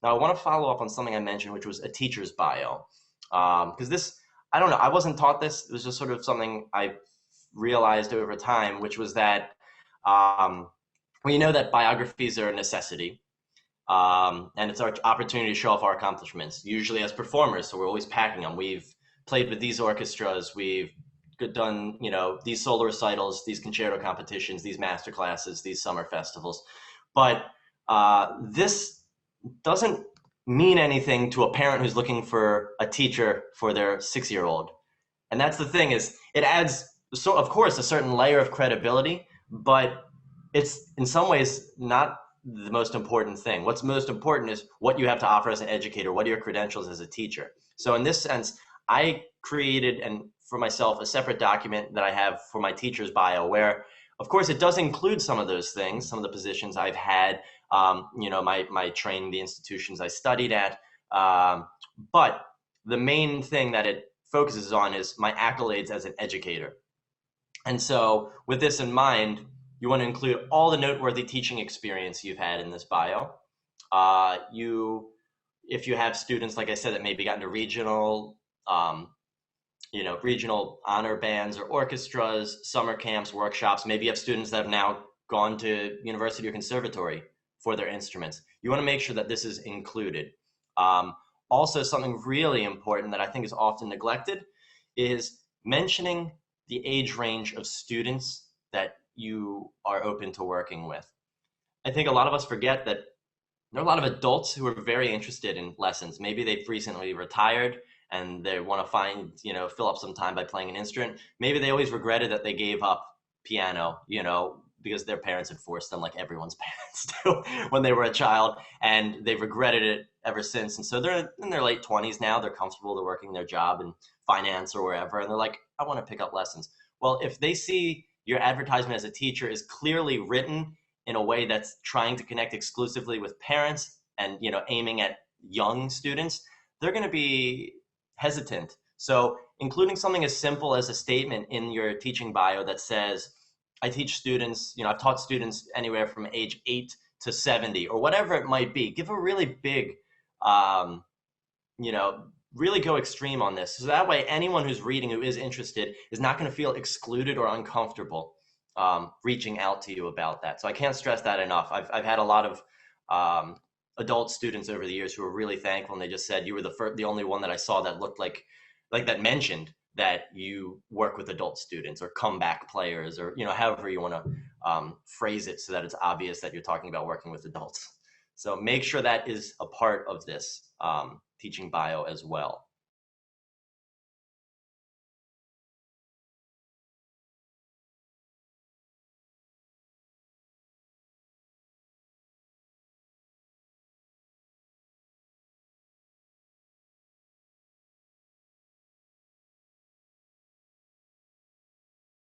Now, I want to follow up on something I mentioned, which was a teacher's bio. Because this, I don't know, I wasn't taught this. It was just sort of something I realized over time, which was that um, we know that biographies are a necessity. And it's our opportunity to show off our accomplishments, usually as performers. So we're always packing them. We've played with these orchestras. We've done, these solo recitals, these concerto competitions, these master classes, these summer festivals. But this doesn't mean anything to a parent who's looking for a teacher for their 6-year-old. And that's the thing, is it adds, so of course, a certain layer of credibility, but it's in some ways not the most important thing. What's most important is what you have to offer as an educator. What are your credentials as a teacher? So in this sense, I created, and for myself, a separate document that I have for my teacher's bio, where of course it does include some of those things, some of the positions I've had, my training, the institutions I studied at. But the main thing that it focuses on is my accolades as an educator. And so with this in mind, you want to include all the noteworthy teaching experience you've had in this bio. If you have students, like I said, that maybe got into regional, regional honor bands or orchestras, summer camps, workshops. Maybe you have students that have now gone to university or conservatory for their instruments. You want to make sure that this is included. Also, something really important that I think is often neglected is mentioning the age range of students that you are open to working with. I think a lot of us forget that there are a lot of adults who are very interested in lessons. Maybe they've recently retired and they want to fill up some time by playing an instrument. Maybe they always regretted that they gave up piano, because their parents had forced them, like everyone's parents do, when they were a child, and they've regretted it ever since. And so they're in their late 20s now. They're comfortable, they're working their job in finance or wherever, and they're like, I want to pick up lessons. Well, if they see your advertisement as a teacher is clearly written in a way that's trying to connect exclusively with parents and aiming at young students, they're going to be hesitant. So including something as simple as a statement in your teaching bio that says, I teach students, I've taught students anywhere from age 8 to 70 or whatever it might be. Give a really big, really go extreme on this. So that way anyone who's reading who is interested is not going to feel excluded or uncomfortable reaching out to you about that. So I can't stress that enough. I've had a lot of adult students over the years who were really thankful, and they just said, you were the only one that I saw that looked like that mentioned that you work with adult students or comeback players, or however you want to phrase it so that it's obvious that you're talking about working with adults. So make sure that is a part of this teaching bio as well.